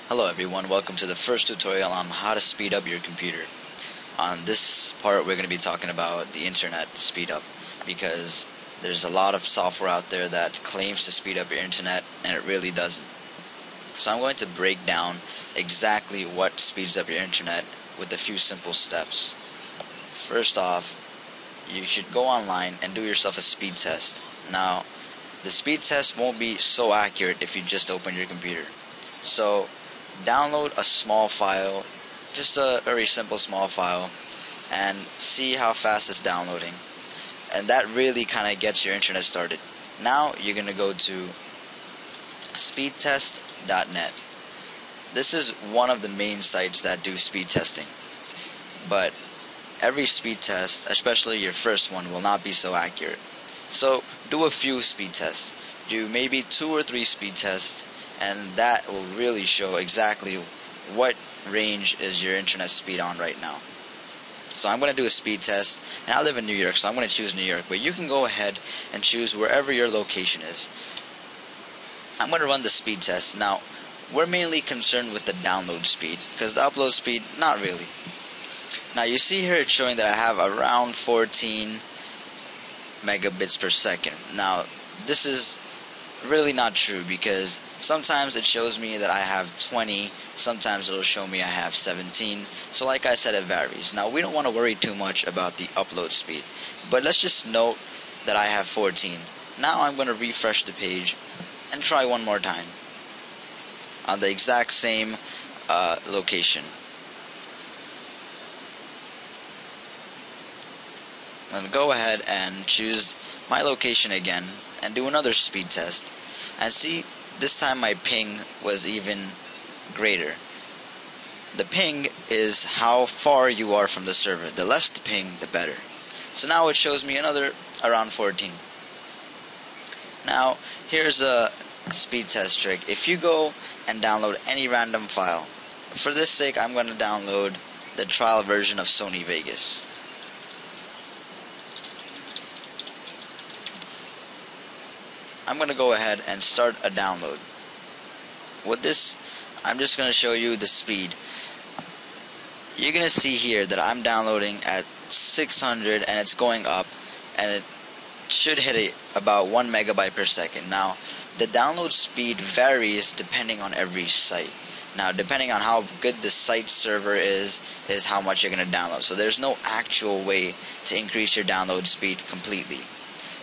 Hello everyone, welcome to the first tutorial on how to speed up your computer. On this part we're going to be talking about the internet speed up, because there's a lot of software out there that claims to speed up your internet and it really doesn't. So I'm going to break down exactly what speeds up your internet with a few simple steps. First off, you should go online and do yourself a speed test. Now, the speed test won't be so accurate if you just open your computer. So download a small file, just a very simple small file, and see how fast it's downloading. And that really kind of gets your internet started. Now you're going to go to speedtest.net. This is one of the main sites that do speed testing. But every speed test, especially your first one, will not be so accurate. So do a few speed tests. Do maybe 2 or 3 speed tests, and that will really show exactly what range is your internet speed on right now. So I'm going to do a speed test, and I live in New York, so I'm going to choose New York, but you can go ahead and choose wherever your location is. I'm going to run the speed test. Now, we're mainly concerned with the download speed, because the upload speed, not really. Now you see here it's showing that I have around 14 megabits per second. Now this is really not true, because sometimes it shows me that I have 20, sometimes it'll show me I have 17. So like I said, it varies. Now we don't want to worry too much about the upload speed, but let's just note that I have 14. Now I'm going to refresh the page and try one more time on the exact same location. I'm going to go ahead and choose my location again and do another speed test, and see, this time my ping was even greater. The ping is how far you are from the server. The less the ping, the better. So now it shows me another around 14. Now here's a speed test trick. If you go and download any random file, for this sake I'm going to download the trial version of Sony Vegas. I'm going to go ahead and start a download. With this, I'm just going to show you the speed. You're going to see here that I'm downloading at 600 and it's going up, and it should hit about 1 megabyte per second. Now, the download speed varies depending on every site. Now, depending on how good the site server is how much you're going to download. So there's no actual way to increase your download speed completely.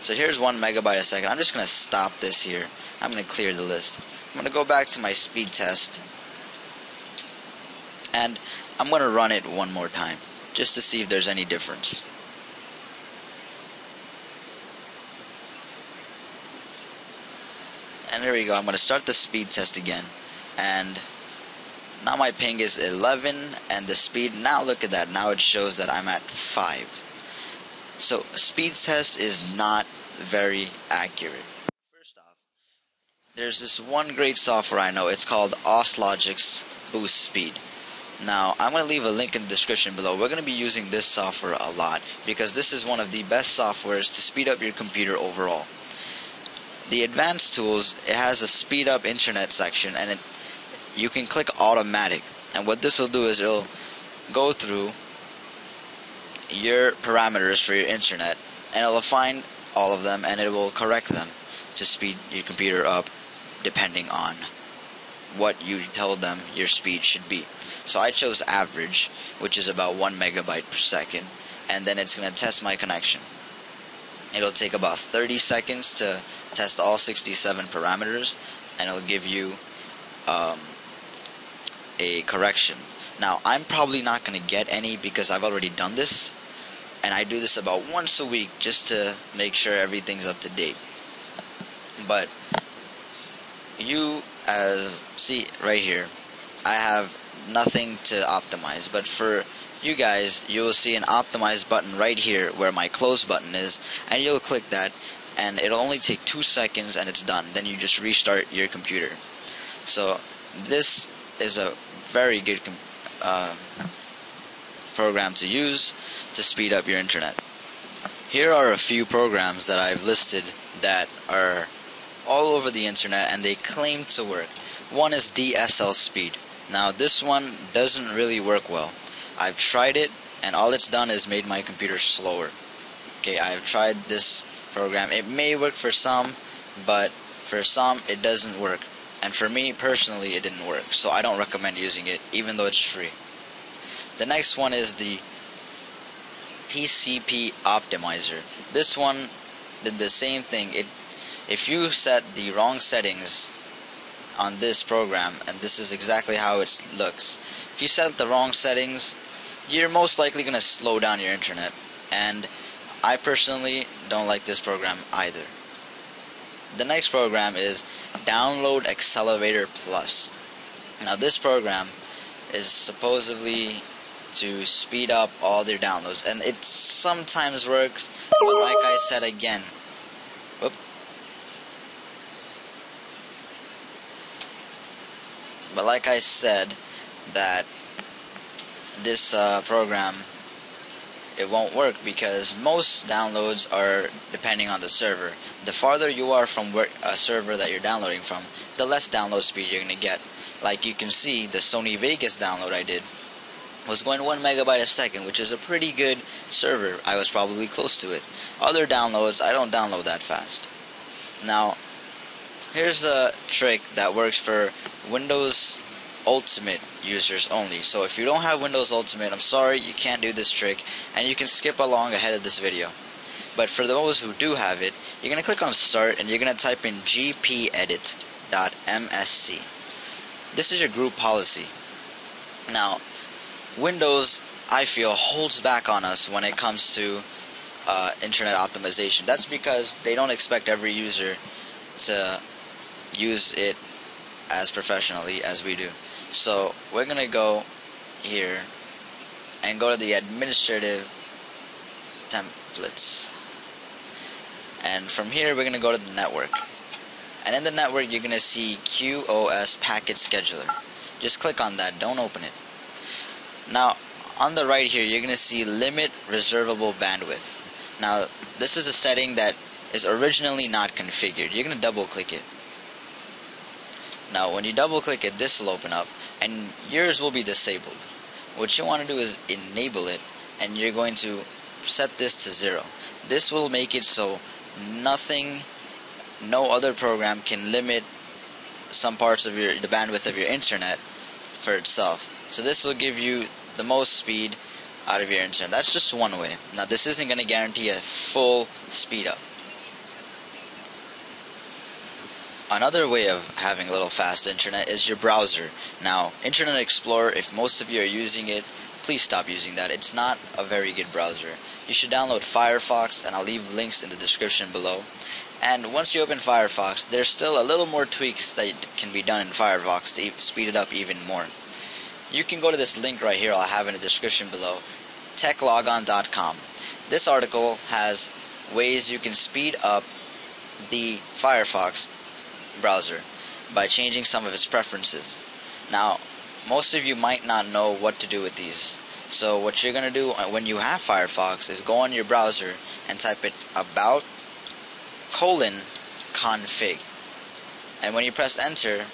So here's 1 megabyte a second. I'm just going to stop this here. I'm going to clear the list. I'm going to go back to my speed test, and I'm going to run it one more time just to see if there's any difference. And there we go. I'm going to start the speed test again, and now my ping is 11, and the speed, now look at that, now it shows that I'm at 5. So a speed test is not very accurate. First off, there's this one great software I know. It's called Auslogics Boost Speed. Now I'm going to leave a link in the description below. We're going to be using this software a lot, because this is one of the best softwares to speed up your computer overall. The advanced tools, it has a speed up internet section, and you can click automatic, and what this will do is it'll go through your parameters for your internet, and it will find all of them and it will correct them to speed your computer up depending on what you told them your speed should be. So I chose average, which is about 1 megabyte per second, and then it's going to test my connection. It'll take about 30 seconds to test all 67 parameters, and it'll give you a correction. Now, I'm probably not going to get any because I've already done this, and I do this about once a week just to make sure everything's up to date. But you, see right here, I have nothing to optimize, but for you guys, you will see an optimize button right here where my close button is, and you'll click that, and it'll only take 2 seconds and it's done. Then you just restart your computer. So this is a very good program to use to speed up your internet. Here are a few programs that I've listed that are all over the internet and they claim to work. One is DSL Speed. Now this one doesn't really work well. I've tried it and all it's done is made my computer slower. Okay, I've tried this program. It may work for some, but for some it doesn't work. And for me personally it didn't work. So I don't recommend using it even though it's free. The next one is the TCP optimizer. This one did the same thing. If you set the wrong settings on this program, and this is exactly how it looks. If you set the wrong settings, you're most likely going to slow down your internet, and I personally don't like this program either. The next program is Download Accelerator Plus. Now this program is supposedly to speed up all their downloads, and it sometimes works, but like I said again, that this program, it won't work because most downloads are depending on the server. The farther you are from a server that you're downloading from, the less download speed you're going to get. Like you can see, the Sony Vegas download I did was going 1 megabyte a second, which is a pretty good server. I was probably close to it. Other downloads, I don't download that fast. Now, here's a trick that works for Windows Ultimate users only. So if you don't have Windows Ultimate, I'm sorry, you can't do this trick, and you can skip along ahead of this video. But for those who do have it, you're going to click on Start, and you're going to type in gpedit.msc. This is your group policy. Now, Windows, I feel, holds back on us when it comes to internet optimization. That's because they don't expect every user to use it as professionally as we do. So we're gonna go here and go to the administrative templates, and from here we're gonna go to the network, and in the network you're gonna see QoS packet scheduler. Just click on that, don't open it. Now on the right here you're gonna see limit reservable bandwidth. Now this is a setting that is originally not configured. You're gonna double click it. Now when you double click it, this will open up and yours will be disabled. What you want to do is enable it, and you're going to set this to 0. This will make it so no other program can limit some parts of the bandwidth of your internet for itself. So this will give you the most speed out of your internet. That's just one way. Now this isn't going to guarantee a full speed up. Another way of having a little fast internet is your browser. Now, Internet Explorer, if most of you are using it, please stop using that. It's not a very good browser. You should download Firefox, and I'll leave links in the description below. And once you open Firefox, there's still a little more tweaks that can be done in Firefox to speed it up even more. You can go to this link right here I'll have in the description below, techlogon.com. This article has ways you can speed up the Firefox browser by changing some of its preferences. Now, most of you might not know what to do with these. So what you're going to do when you have Firefox is go on your browser and type it about:config. And when you press enter,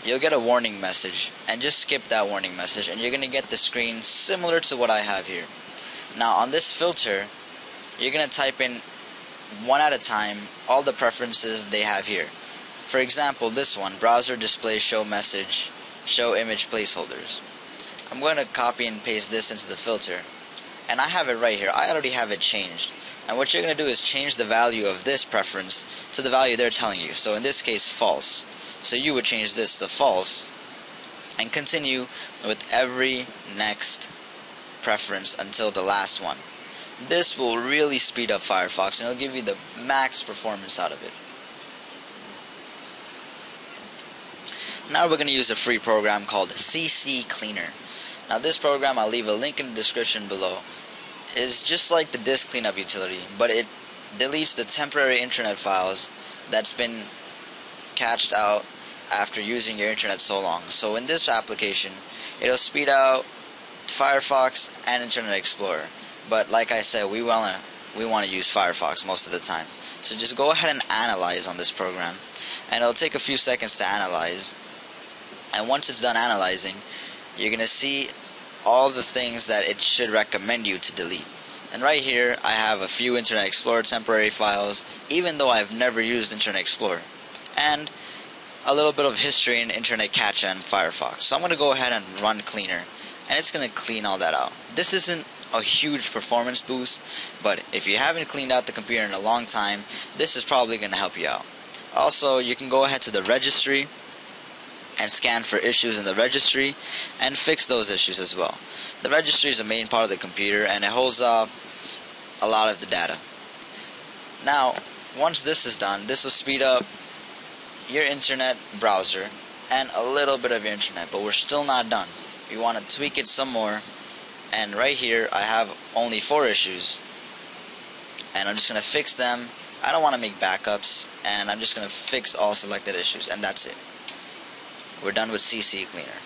you'll get a warning message, and just skip that warning message and you're going to get the screen similar to what I have here. Now on this filter, you're going to type in one at a time all the preferences they have here. For example, this one, browser display show message, show image placeholders. I'm going to copy and paste this into the filter, and I have it right here. I already have it changed. And what you're going to do is change the value of this preference to the value they're telling you. So in this case, false. So you would change this to false and continue with every next preference until the last one. This will really speed up Firefox, and it'll give you the max performance out of it. Now we're going to use a free program called CCcleaner. Now this program, I'll leave a link in the description below, is just like the disk cleanup utility, but it deletes the temporary internet files that's been cached out after using your internet so long. So in this application, it'll speed out Firefox and Internet Explorer. But like I said, we want to use Firefox most of the time. So just go ahead and analyze on this program, and it'll take a few seconds to analyze. And once it's done analyzing, you're going to see all the things that it should recommend you to delete. And right here, I have a few Internet Explorer temporary files, even though I've never used Internet Explorer. And a little bit of history in Internet Cache and Firefox. So I'm going to go ahead and run Cleaner, and it's going to clean all that out. This isn't a huge performance boost, but if you haven't cleaned out the computer in a long time, this is probably going to help you out. Also, you can go ahead to the registry and scan for issues in the registry and fix those issues as well. The registry is a main part of the computer, and it holds up a lot of the data. Now, once this is done, this will speed up your internet browser and a little bit of your internet, but we're still not done. We want to tweak it some more, and right here I have only 4 issues, and I'm just going to fix them. I don't want to make backups, and I'm just going to fix all selected issues, and that's it. We're done with CCcleaner.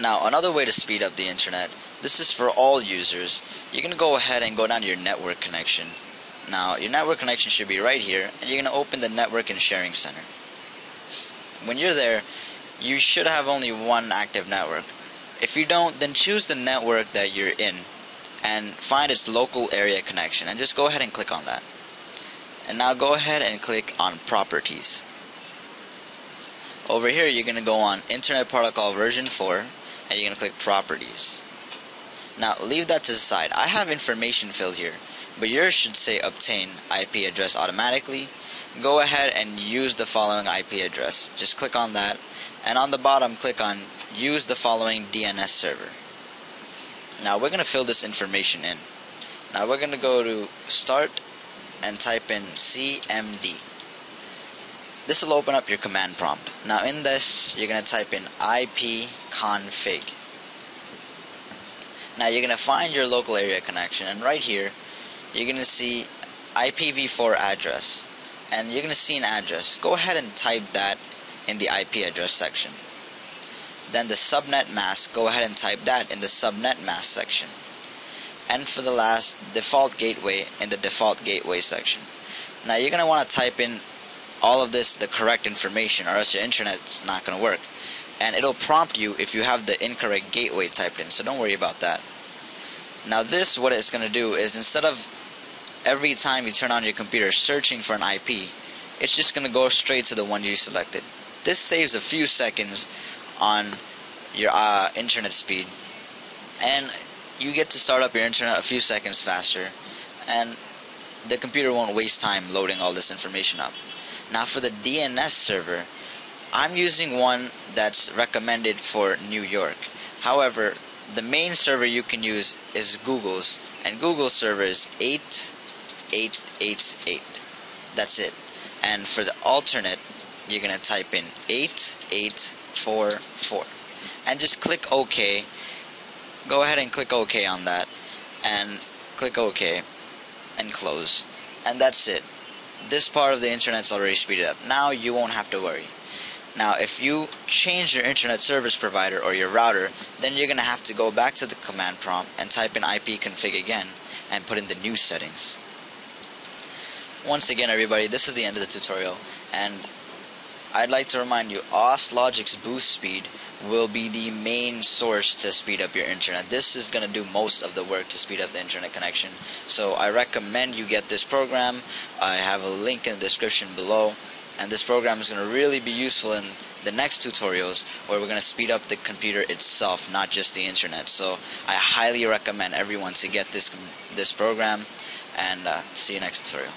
Now, another way to speed up the internet, this is for all users. You're going to go ahead and go down to your network connection. Now, your network connection should be right here, and you're going to open the Network and Sharing Center. When you're there, you should have only one active network. If you don't, then choose the network that you're in and find its local area connection, and just go ahead and click on that. And now go ahead and click on Properties. Over here, you're going to go on Internet Protocol version 4, and you're going to click Properties. Now, leave that to the side. I have information filled here, but yours should say Obtain IP address automatically. Go ahead and use the following IP address. Just click on that, and on the bottom, click on Use the following DNS server. Now, we're going to fill this information in. Now, we're going to go to Start and type in CMD. This will open up your command prompt. Now in this, you're going to type in ipconfig. Now you're going to find your local area connection, and right here, you're going to see IPv4 address. And you're going to see an address. Go ahead and type that in the IP address section. Then the subnet mask, go ahead and type that in the subnet mask section. And for the last, default gateway in the default gateway section. Now you're going to want to type in all of this, the correct information, or else your internet's not going to work. And it'll prompt you if you have the incorrect gateway typed in, so don't worry about that. Now this, what it's going to do is, instead of every time you turn on your computer searching for an IP, it's just going to go straight to the one you selected. This saves a few seconds on your internet speed, and you get to start up your internet a few seconds faster, and the computer won't waste time loading all this information up. Now for the DNS server, I'm using one that's recommended for New York. However, the main server you can use is Google's, and Google's server is 8888. That's it. And for the alternate, you're going to type in 8844. And just click OK. Go ahead and click OK on that. And click OK. And close. And that's it. This part of the internet's already speeded up. Now you won't have to worry. Now if you change your internet service provider or your router, then you're going to have to go back to the command prompt and type in ipconfig again and put in the new settings. Once again, everybody, this is the end of the tutorial, and I'd like to remind you, Auslogics Boost Speed will be the main source to speed up your internet. This is going to do most of the work to speed up the internet connection. So I recommend you get this program. I have a link in the description below, and this program is going to really be useful in the next tutorials where we're going to speed up the computer itself, not just the internet. So I highly recommend everyone to get this program, and see you next tutorial.